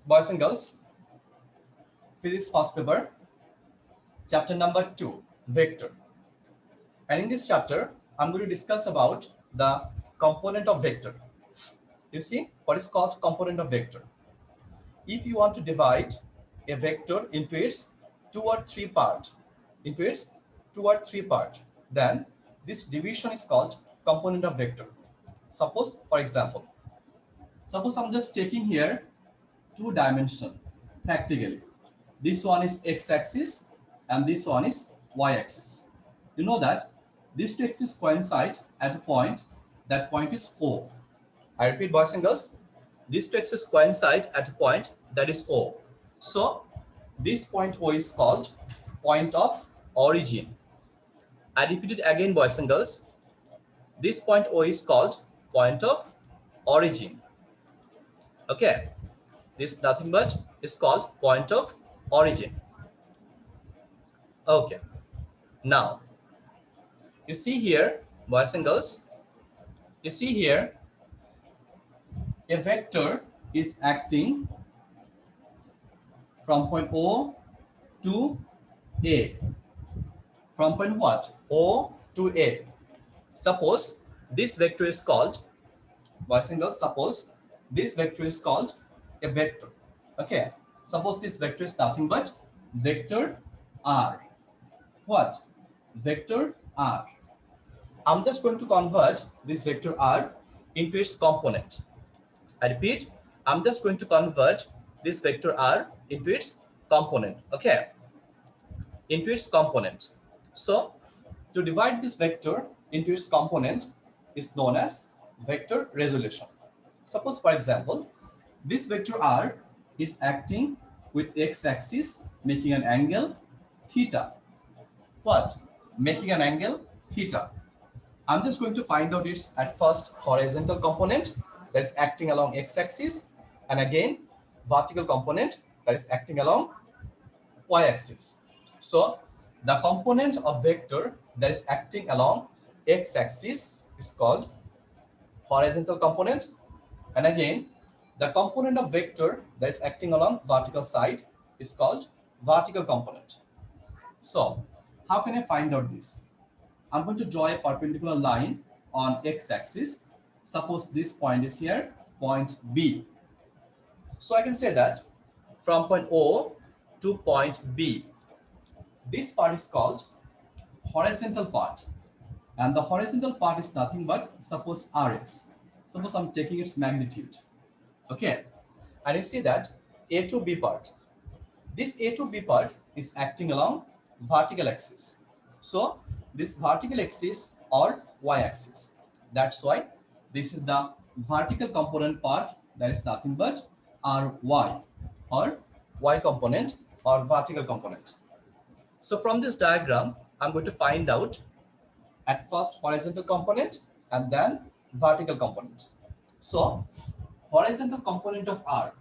Boys and girls, physics first paper, chapter number 2, vector. And in this chapter, I'm going to discuss about the component of vector. You see, what is called component of vector? If you want to divide a vector into its two or three part, then this division is called component of vector. Suppose, for example, suppose I'm just taking here two dimension practically. This one is x-axis and this one is y-axis. You know that these two axes coincide at a point. That point is O. I repeat, boys and girls, these two axes coincide at a point that is O. So this point O is called point of origin. I repeat it again, boys and girls. This point O is called point of origin. Okay, this nothing but is called point of origin. Okay, now you see here, boys and girls, you see here a vector is acting from point O to A. From point what? O to A. Suppose this vector is called, boys and girls, suppose this vector is called a vector. Okay, suppose this vector is nothing but vector R. What? Vector R. I'm just going to convert this vector R into its component. I repeat, I'm just going to convert this vector R into its component. Okay, into its component. So to divide this vector into its component is known as vector resolution. Suppose, for example, this vector R is acting with x-axis, making an angle theta. What? Making an angle theta. I'm just going to find out its at first horizontal component that is acting along x-axis, and again vertical component that is acting along y-axis. So the component of vector that is acting along x-axis is called horizontal component, and again the component of vector that is acting along vertical side is called vertical component. So how can I find out this? I'm going to draw a perpendicular line on x-axis. Suppose this point is here, point B. So I can say that from point O to point B, this part is called horizontal part, and the horizontal part is nothing but, suppose, Rx. Suppose I'm taking its magnitude. Okay, and you see that A to B part, this A to B part is acting along vertical axis. So this vertical axis or y-axis, that's why this is the vertical component part, that is nothing but Ry, or y component or vertical component. So from this diagram, I'm going to find out at first horizontal component and then vertical component. So horizontal component of R,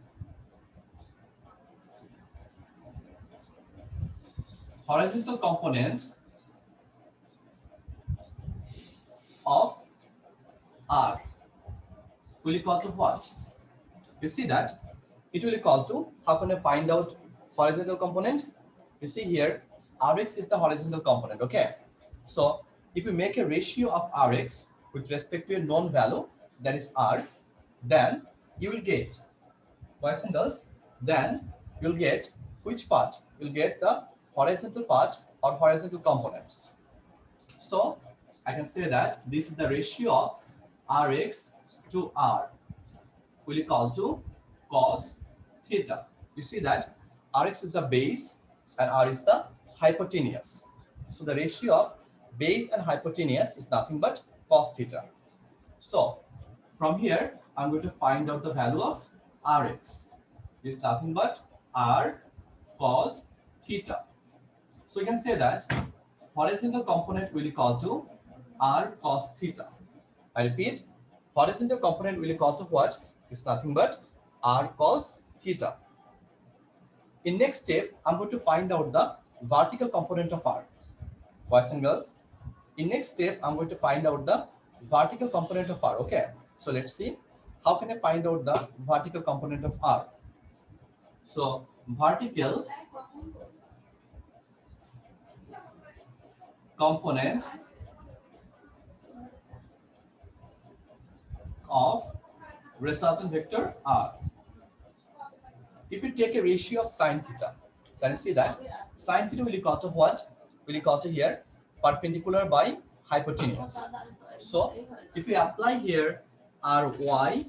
horizontal component of R will equal to what? You see that it will equal to, how can I find out horizontal component? You see here, Rx is the horizontal component. Okay, so if you make a ratio of Rx with respect to a known value, that is R, then you will get, boys and girls, then you'll get which part? You'll get the horizontal part or horizontal component. So I can say that this is the ratio of Rx to R will equal to cos theta. You see that Rx is the base and R is the hypotenuse. So the ratio of base and hypotenuse is nothing but cos theta. So from here, I'm going to find out the value of Rx is nothing but R cos theta. So you can say that horizontal component will equal to R cos theta. I repeat, horizontal component will equal to what? It's nothing but R cos theta. In next step, I'm going to find out the vertical component of R. Boys and girls, in next step, I'm going to find out the vertical component of R. Okay, so let's see how can I find out the vertical component of R. So vertical component of resultant vector R. If you take a ratio of sine theta, can you see that? Sine theta will equal to what? Will equal to here perpendicular by hypotenuse. So if you apply here Ry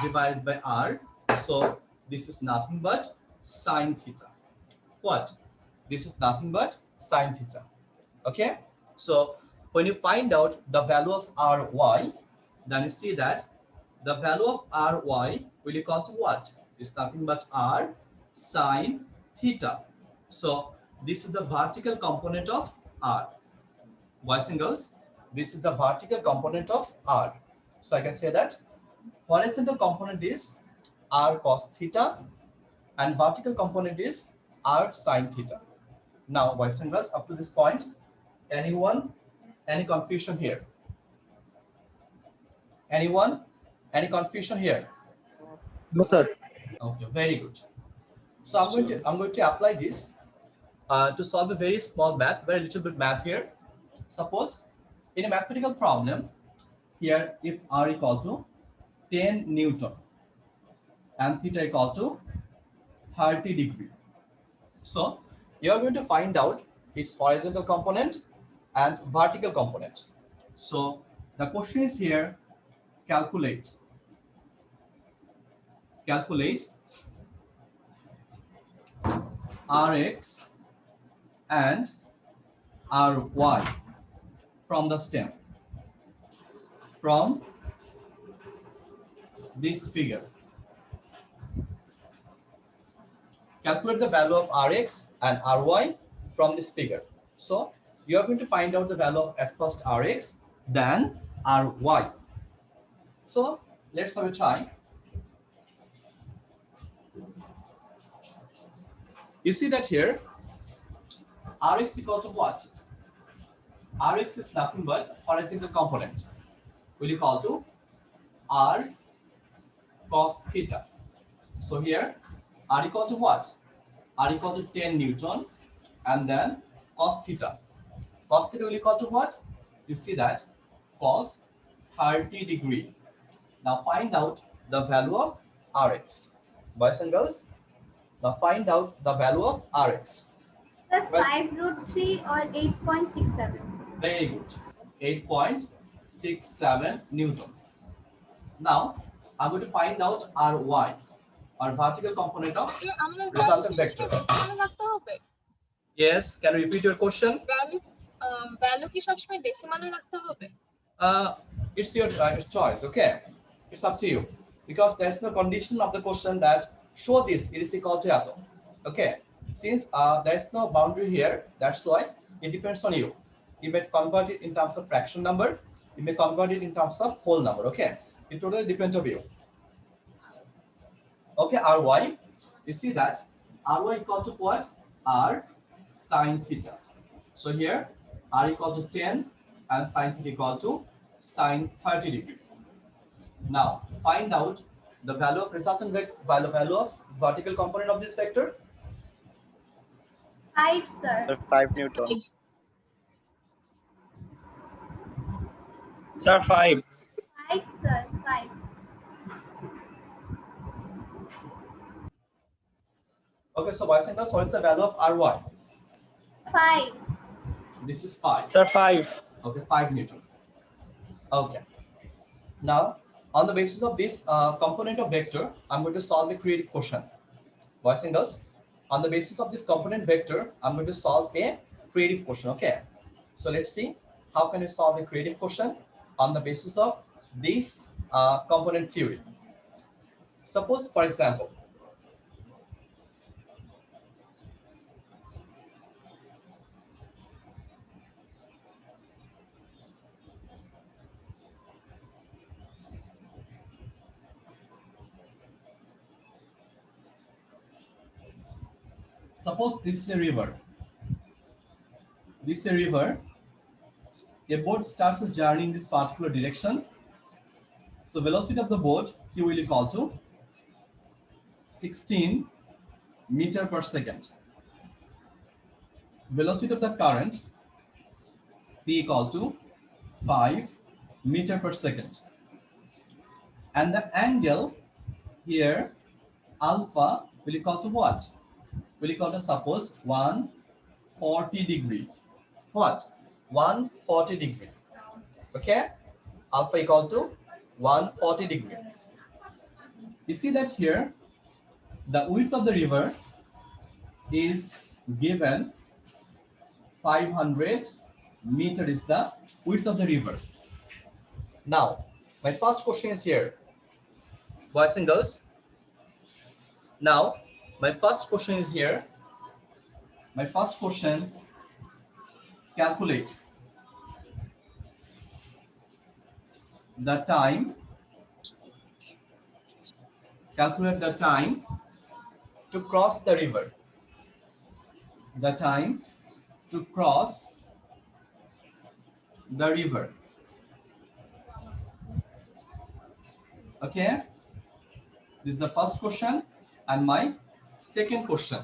divided by R, so this is nothing but sine theta. What? This is nothing but sine theta. Okay? So when you find out the value of Ry, then you see that the value of Ry will equal to what? It's nothing but R sine theta. So this is the vertical component of R. Boys and girls, this is the vertical component of R. So I can say that horizontal component is R cos theta and vertical component is R sine theta. Now, boys and girls, up to this point, anyone, any confusion here? Anyone, any confusion here? No, sir. Okay, very good. So I'm going to apply this to solve a very small math, very little bit math here. Suppose in a mathematical problem, here if R equal to 10 Newton and theta equal to 30 degree. So you are going to find out its horizontal component and vertical component. So the question is here, calculate Rx and Ry from the stem, from this figure. Calculate the value of Rx and Ry from this figure. So you are going to find out the value of at first Rx, then Ry. So let's have a try. You see that here, Rx equal to what? Rx is nothing but horizontal component. Will equal to R cos theta. So here, R equal to what? R equal to 10 Newton and then cos theta. Cos theta will equal to what? You see that cos 30 degree. Now find out the value of Rx. Boys and girls, now find out the value of Rx. Sir, 5 √3 or 8.67. Very good. 8.67 Newton. Now I'm going to find out Ry, our vertical component of resultant vector. Yes, can you repeat your question? It's your choice, okay? It's up to you. Because there's no condition of the question that show this, it is equal to atom. Okay? Since there's no boundary here, that's why it depends on you. You may convert it in terms of fraction number, you may convert it in terms of whole number, okay? It totally depends on you. Okay, Ry, you see that Ry equal to what? R sine theta. So here R equal to 10 and sine theta equal to sine 30 degree. Now find out the value of resultant vector, value of vertical component of this vector. 5, sir. 5 Newton. Sir, 5. 5, sir. 5. Okay, so boys and girls, what is the value of Ry? 5. This is 5. Sir, 5. Okay, 5 Newton. Okay. Now, on the basis of this component of vector, I'm going to solve a creative question. Boys and girls, on the basis of this component vector, I'm going to solve a creative question. Okay. So let's see how can you solve a creative question on the basis of this component theory. Suppose, for example, suppose this is a river. This is a river. A boat starts its journey in this particular direction. So velocity of the boat Q will equal to 16 meter per second. Velocity of the current P equal to 5 meter per second. And the angle here alpha will equal to what? Will equal to suppose 140 degree. What? 140 degree. Okay? Alpha equal to 140 degree. You see that here the width of the river is given 500 meter is the width of the river. Now, my first question is here, boys and girls. Now, my first question is here. My first question, calculate the time. Calculate the time to cross the river. The time to cross the river. Okay, this is the first question and my second question,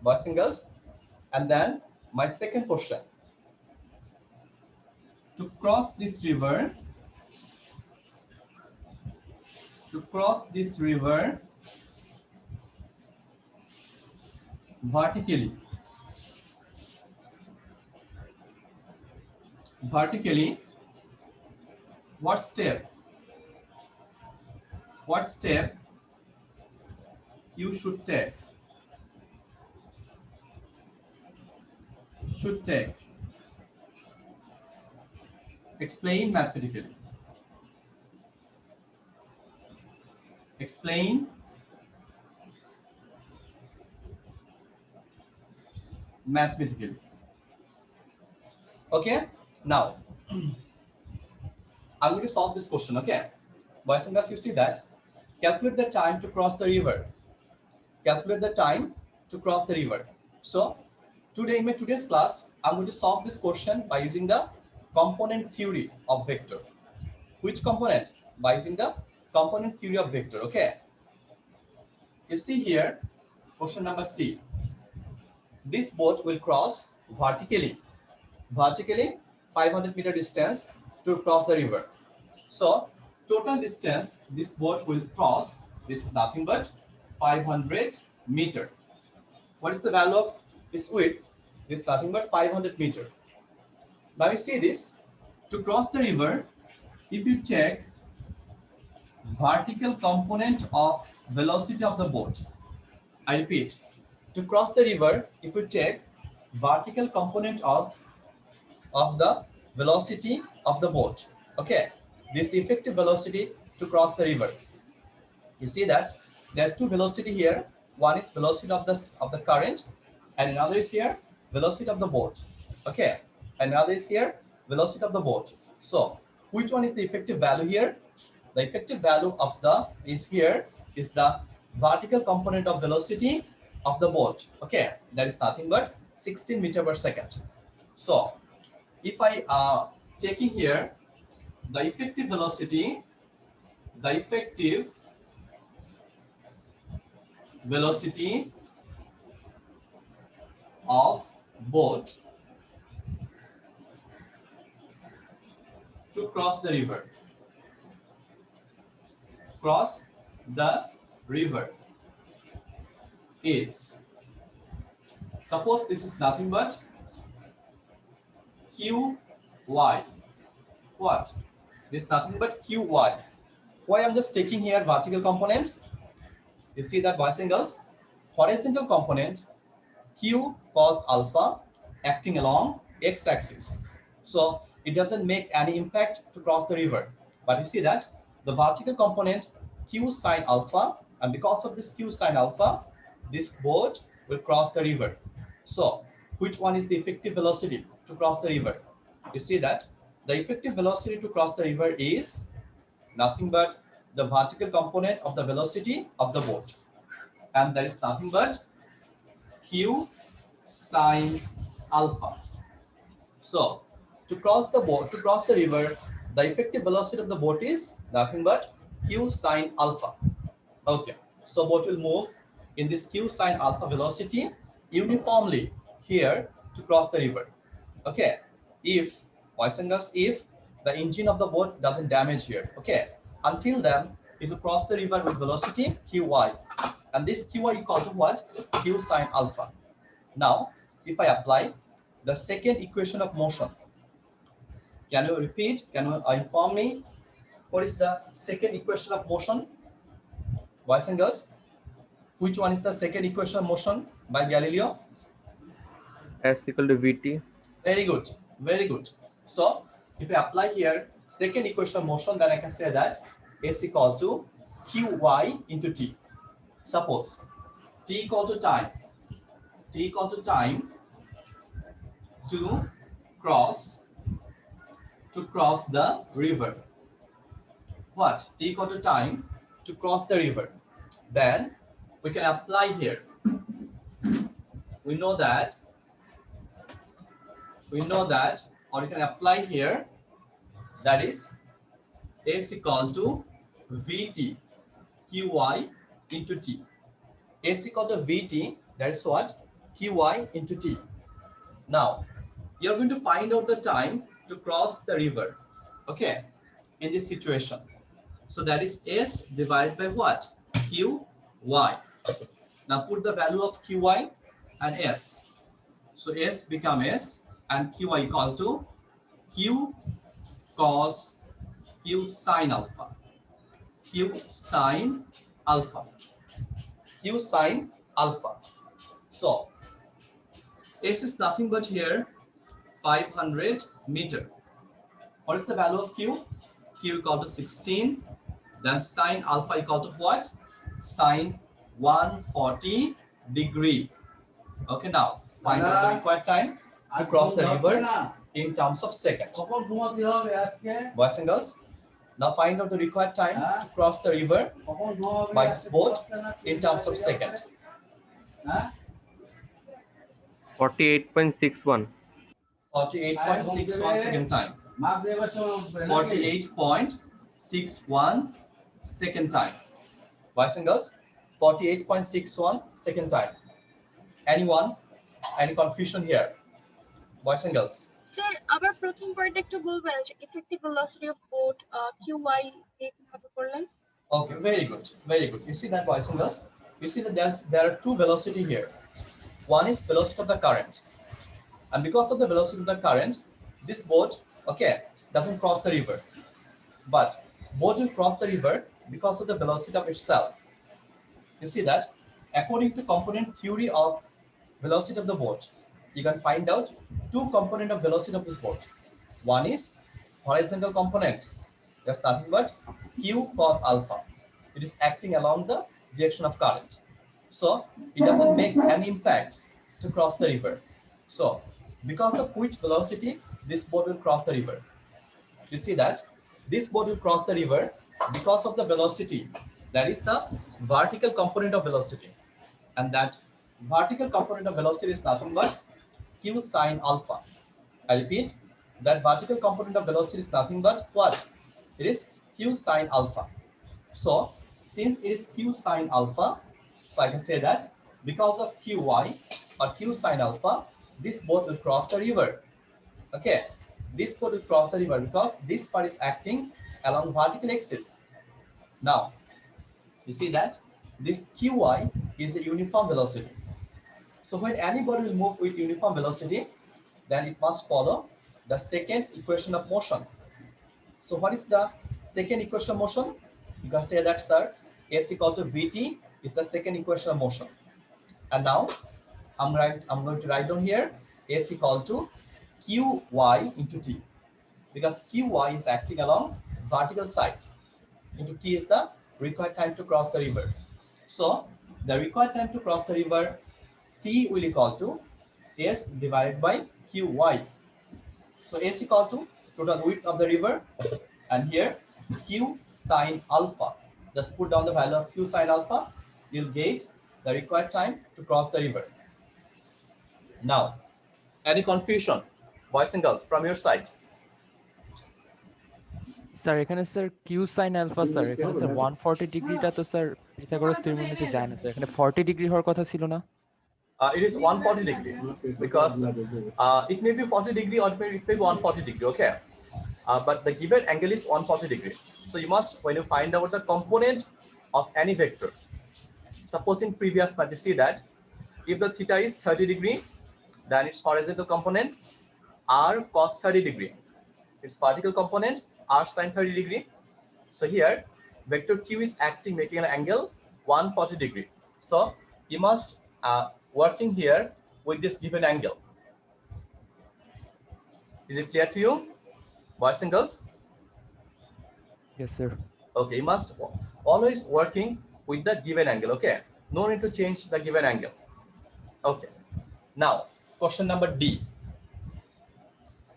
boys and girls. And then my second question, to cross this river, vertically, what step you should take? Explain mathematically. Explain mathematically. Okay, now I'm going to solve this question. Okay, boys and girls, you see that calculate the time to cross the river. Calculate the time to cross the river. So today in my today's class, I'm going to solve this question by using the component theory of vector. Which component? By using the component theory of vector. Okay, you see here question number C. This boat will cross vertically 500 meter distance to cross the river. So total distance this boat will cross is nothing but 500 meter. What is the value of this width? This nothing but 500 meter. Now you see this, to cross the river, if you take vertical component of velocity of the boat, I repeat, to cross the river, if you take vertical component of the velocity of the boat, okay, this is the effective velocity to cross the river. You see that there are two velocity here. One is velocity of the current, and another is here velocity of the boat. Okay, another is here velocity of the boat. So which one is the effective value here? The effective value of the is here is the vertical component of velocity of the boat. Okay, that is nothing but 16 meter per second. So if I taking here the effective velocity of boat to cross the river. Is, suppose this is nothing but Qy. What? This is nothing but Qy. Why I'm just taking here vertical component? You see that, boys and girls? Horizontal component Q cos alpha acting along x-axis. So it doesn't make any impact to cross the river. But you see that the vertical component Q sine alpha, and because of this Q sine alpha, this boat will cross the river. So which one is the effective velocity to cross the river? You see that the effective velocity to cross the river is nothing but the vertical component of the velocity of the boat, and that is nothing but Q sine alpha. So to cross the river, the effective velocity of the boat is nothing but Q sine alpha. Okay, so boat will move in this q sine alpha velocity uniformly here to cross the river. Okay, if if the engine of the boat doesn't damage here, okay, until then it will cross the river with velocity qy, and this qy equal to what? Q sine alpha. Now if I apply the second equation of motion, can you repeat, can you inform me what is the second equation of motion, boys and girls? Which one is the second equation of motion by Galileo? S equal to VT. Very good, very good. So if I apply here second equation of motion, then I can say that S equal to Qy into T. Suppose T equal to time, T equal to time to cross the river. What? T equal to time to cross the river. Then we can apply here. We know that, or you can apply here, that is S equal to Vt Qy into T. S equal to Vt, that is what? Qy into T. Now, you're going to find out the time to cross the river, okay, in this situation. So that is S divided by what? Qy. Now put the value of Qy and S. So S become S and Qy equal to Q cos Q sine alpha. Q sine alpha. Q sine alpha. So S is nothing but here 500 meter. What is the value of Q? Q equal to 16. Then sine alpha equal to what? Sine 140 degree. Okay, now find out the required time to cross the river in terms of seconds. Boys and girls, now find out the required time to cross the river by this boat in terms of seconds. 48.61. 48.61 second time. 48.61 second time. Boys and girls, 48.61 second time. Anyone? Any confusion here? Boys and girls? Sir আবার প্রথম point একটু বলবেন যে effective velocity of boat QI কিভাবে করলেন? Okay, very good, very good. You see that, boys and girls? You see that there are two velocity here. One is velocity of the current, and because of the velocity of the current, this boat, okay, doesn't cross the river, but boat will cross the river because of the velocity of itself. You see that according to component theory of velocity of the boat, you can find out two component of velocity of this boat. One is horizontal component, that's nothing but Q cos alpha. It is acting along the direction of current, so it doesn't make any impact to cross the river. So because of which velocity this boat will cross the river? You see that this boat will cross the river because of the velocity, that is the vertical component of velocity, and that vertical component of velocity is nothing but Q sine alpha. I repeat, that vertical component of velocity is nothing but what? It is Q sine alpha. So since it is Q sine alpha, so I can say that because of Qy or Q sine alpha, this boat will cross the river. Okay, this boat will cross the river because this part is acting along vertical axis. Now you see that this Qy is a uniform velocity. So when any body will move with uniform velocity, then it must follow the second equation of motion. So what is the second equation of motion? You can say that, sir, S equal to Vt is the second equation of motion. And now I'm going to write down here S equal to Qy into T, because Qy is acting along vertical side, into T is the required time to cross the river. So the required time to cross the river, T will equal to S divided by Qy. So S equal to total width of the river, and here Q sine alpha. Just put down the value of Q sine alpha, you'll get the required time to cross the river. Now, any confusion, boys and girls, from your side? Sir এখানে sir Q sine alpha sir এখানে sir 140 ডিগ্রিটা তো sir Pythagoras ত্রিভুজে যায় না, তো এখানে 40 degree হওয়ার কথা ছিল না? It is 140 degree because it may be 40 degree or it may be 140 degree, okay? But the given angle is 140 degree. So you must, when you find out the component of any vector, suppose in previous math you see that if the theta is 30 degree, then its horizontal component r cos 30 degree, its vertical component r sin 30 degree. So here vector q is acting, making an angle 140 degree. So you must working here with this given angle. Is it clear to you, boys and girls? Yes sir. Okay, you must always working with the given angle, okay? No need to change the given angle. Okay, now question number D.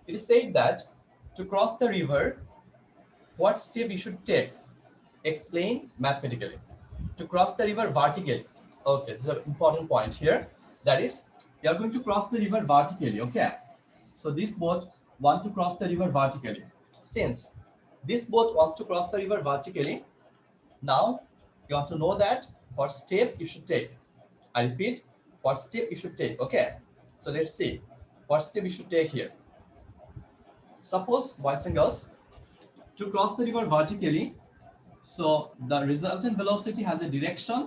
It is said that to cross the river, what step you should take? Explain mathematically. To cross the river vertically. Okay, this is an important point here. That is, you are going to cross the river vertically, okay? So this boat want to cross the river vertically. Since this boat wants to cross the river vertically, now you want to know that what step you should take. I repeat, what step you should take, okay? So let's see what step you should take here. Suppose, boys and girls, to cross the river vertically, so the resultant velocity has a direction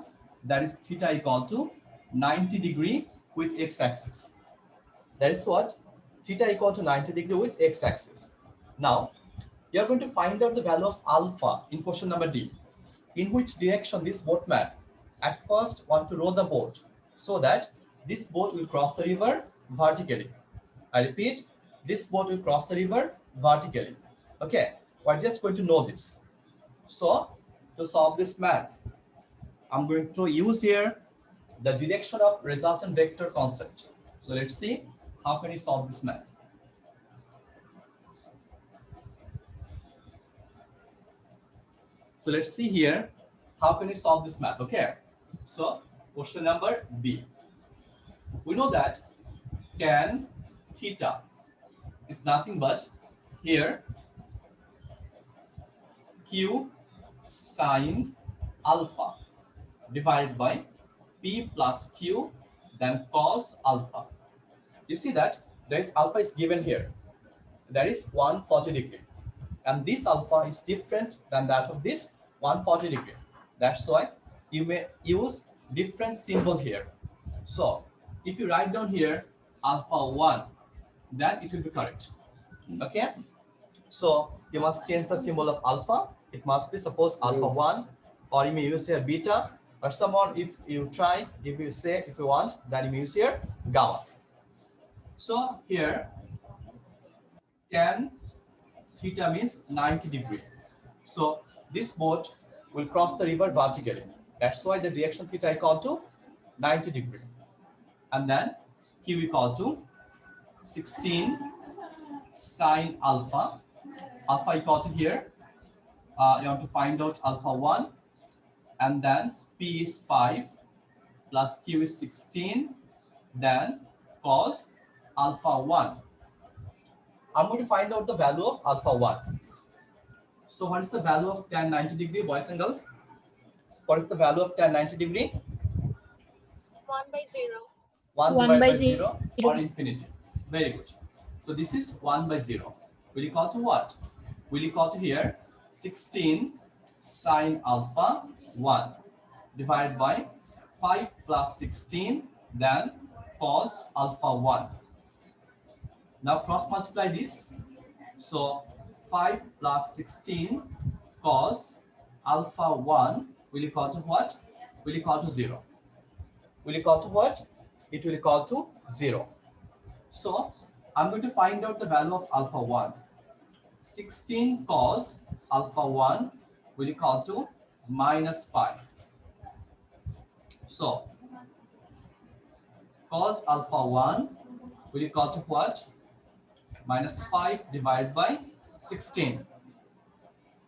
that is theta equal to 90 degree with x-axis. That is what? Theta equal to 90 degree with x-axis. Now, you are going to find out the value of alpha in question number D. In which direction this boatman at first want to row the boat so that this boat will cross the river vertically. I repeat, this boat will cross the river vertically. Okay, we're just going to know this. So, to solve this math, I'm going to use here the direction of resultant vector concept. So let's see how can you solve this math. So let's see here how can you solve this math, okay? So question number B. We know that tan theta is nothing but here q sine alpha divided by p plus q then cos alpha. You see that there is alpha is given here. That is 140 degree. And this alpha is different than that of this 140 degree. That's why you may use different symbol here. So if you write down here alpha 1, then it will be correct. Okay? So you must change the symbol of alpha. It must be suppose alpha 1, or you may use here beta, or someone if you try, if you say, if you want, then you may use here gamma. So here tan theta means 90 degree. So this boat will cross the river vertically. That's why the direction theta equal to 90 degree. And then q equal to 16 sine alpha. Alpha equal to here. You have to find out alpha 1. And then p is 5 plus q is 16. Then cos alpha 1. I'm going to find out the value of alpha 1. So what is the value of tan 90 degree, boys and girls? What is the value of tan 90 degree? 1/0. 1 1 divided by by 0 0. or infinity. Very good. So this is 1 by 0. Will equal to what? Will equal to here 16 sine alpha 1 divided by 5 plus 16 then cos alpha 1. Now cross multiply this. So 5 plus 16 cos alpha 1 will equal to what? Will equal to 0. Will equal to what? It will equal to 0. So I'm going to find out the value of alpha 1. 16 cos alpha 1 will equal to minus 5. So cos alpha 1 will equal to what? Minus 5 divided by 16.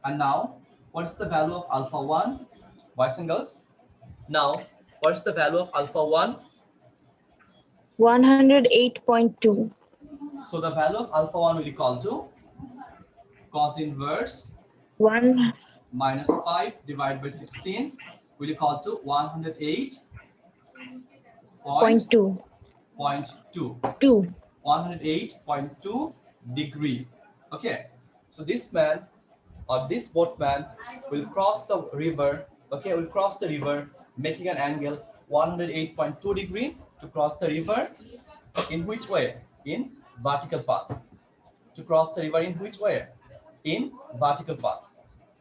And now, what is the value of alpha 1? Boys and girls? Now, what is the value of alpha 1? 108.2. So the value of alpha 1 will equal to cos inverse 1 minus 5 divided by 16 will equal to 108.2. 2 2 108.2 degree. Okay, so this man or this boatman will cross the river. Okay, will cross the river making an angle 108.2 degree to cross the river. In which way? In vertical path. To cross the river in which way? In vertical path.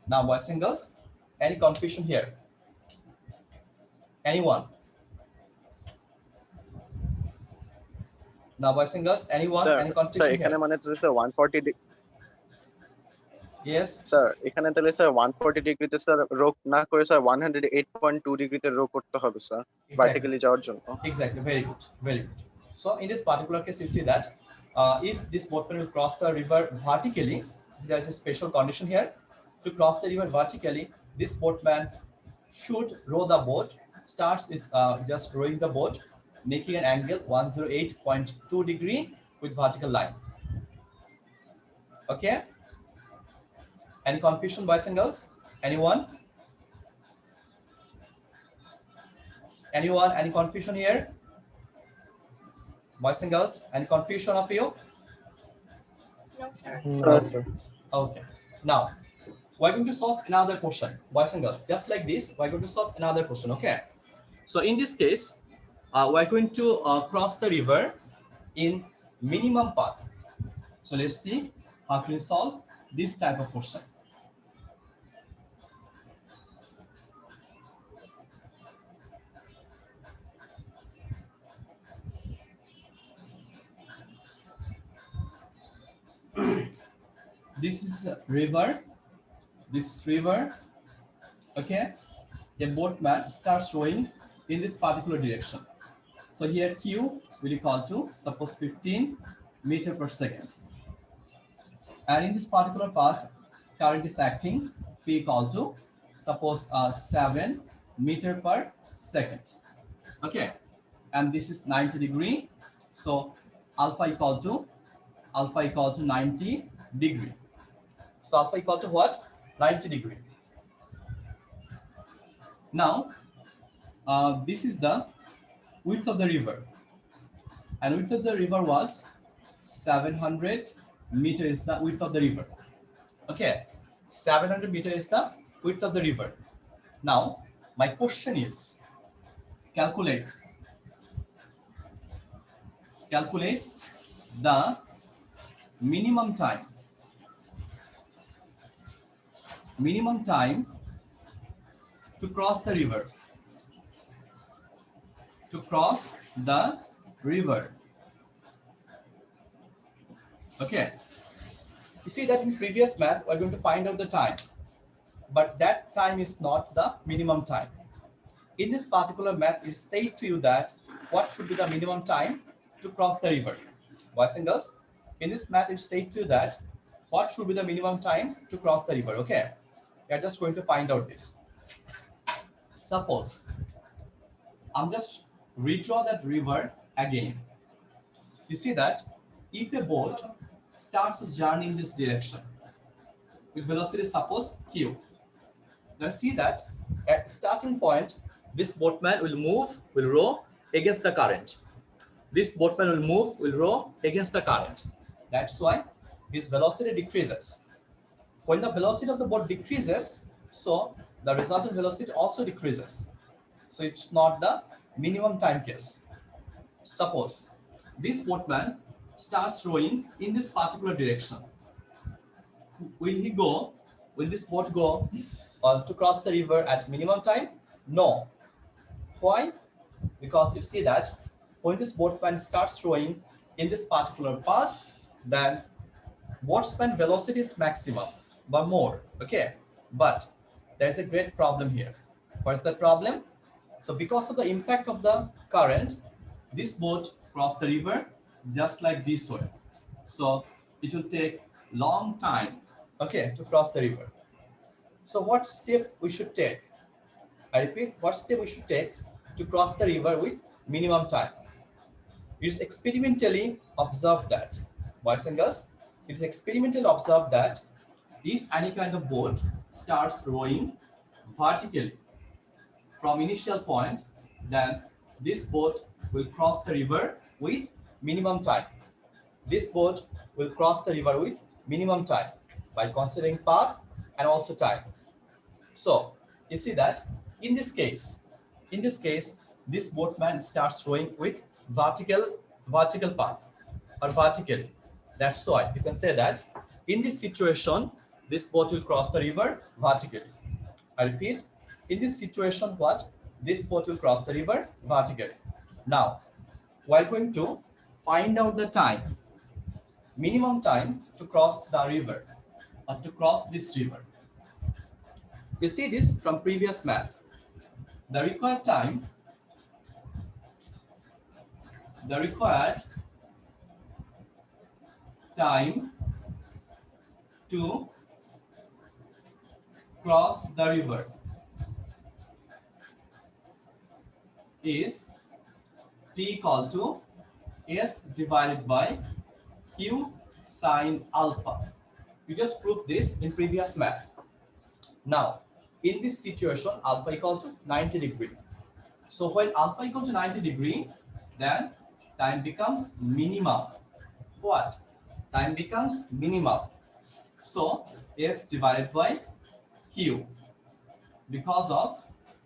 Now, boys and girls, any confusion here? Anyone? Now, boys and girls, anyone? Sir Any sir confusion এখানে here? মানে তো sir 140 Yes. Sir এখানে তাহলে sir 140 ডিগ্রিতে sir rho না করে sir 108.2 ডিগ্রিতে rho করতে হবে স্যার ভার্টিক্যালি যাওয়ার জন্য। Exactly. Very good. Very good. So in this particular case, you see that if this boatman will cross the river vertically, there is a special condition here. To cross the river vertically, this boatman should row the boat. Starts is just rowing the boat, making an angle 108.2 degree with vertical line. Okay. Any confusion, boys and girls? Anyone? Anyone? Any confusion here? Boys and girls, any confusion of you? No, sir. No, sir. Okay. Now, we're going to solve another question, boys and girls. Just like this, we're going to solve another question, okay? So in this case, we're going to cross the river in minimum path. So let's see how to solve this type of question. This is a river. This river, okay? A boatman starts rowing in this particular direction. So here Q will equal to suppose 15 meter per second. And in this particular path, current is acting. P equal to suppose 7 meter per second. Okay, and this is 90 degree. So alpha equal to 90 degree. So alpha equal to what? 90 degree. Now, this is the width of the river, and width of the river was 700 meter is the width of the river. Okay, 700 meter is the width of the river. Now, my question is, calculate the minimum time to cross the river. To cross the river. Okay. You see that in previous math, we're going to find out the time, but that time is not the minimum time. In this particular math, it states to you that what should be the minimum time to cross the river. Boys and girls, in this math, it states to you that what should be the minimum time to cross the river. Okay, we are just going to find out this. Suppose I'm just redraw that river again. You see that if a boat starts its journey in this direction with velocity suppose Q, now see that at starting point, this boatman will row against the current. This boatman will row against the current. That's why his velocity decreases. When the velocity of the boat decreases, so the resultant velocity also decreases. So it's not the minimum time case. Suppose this boatman starts rowing in this particular direction. Will this boat go to cross the river at minimum time? No. Why? Because you see that when this boatman starts rowing in this particular path, then boatsman velocity is maximum, but more. Okay, but there's a great problem here. What's the problem? So because of the impact of the current, this boat crossed the river just like this way. So it will take long time, okay, to cross the river. So what step we should take? I repeat, what step we should take to cross the river with minimum time? It is experimentally observed that, boys and girls, it is experimentally observed that if any kind of boat starts rowing vertically from initial point, then this boat will cross the river with minimum time. This boat will cross the river with minimum time by considering path and also time. So you see that in this case, this boatman starts rowing with vertical path or vertical. That's why you can say that in this situation, this boat will cross the river vertically. I repeat, in this situation, what? This boat will cross the river vertically. Now, we're going to find out the time, minimum time to cross the river or to cross this river. You see this from previous math. The required time, to cross the river is T equal to S divided by Q sine alpha. We just proved this in previous math. Now, in this situation, alpha equal to 90 degree. So when alpha equal to 90 degree, then time becomes minimum. What? Time becomes minimum. So S divided by Q. Because of,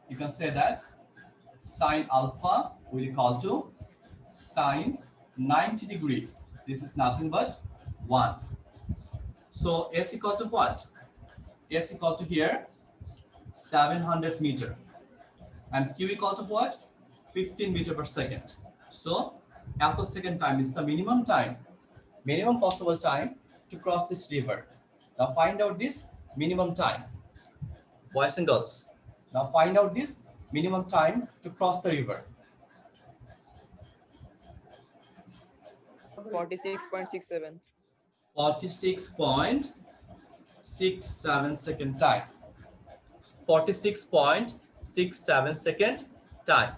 you can say that sine alpha will equal to sine 90 degree. This is nothing but 1. So S equal to what? S equal to here 700 meter. And Q equal to what? 15 meter per second. So after second time is the minimum time, minimum possible time to cross this river. Now find out this minimum time. Boys and girls, now find out this minimum time to cross the river. 46.67. 46.67 second time. 46.67 second time.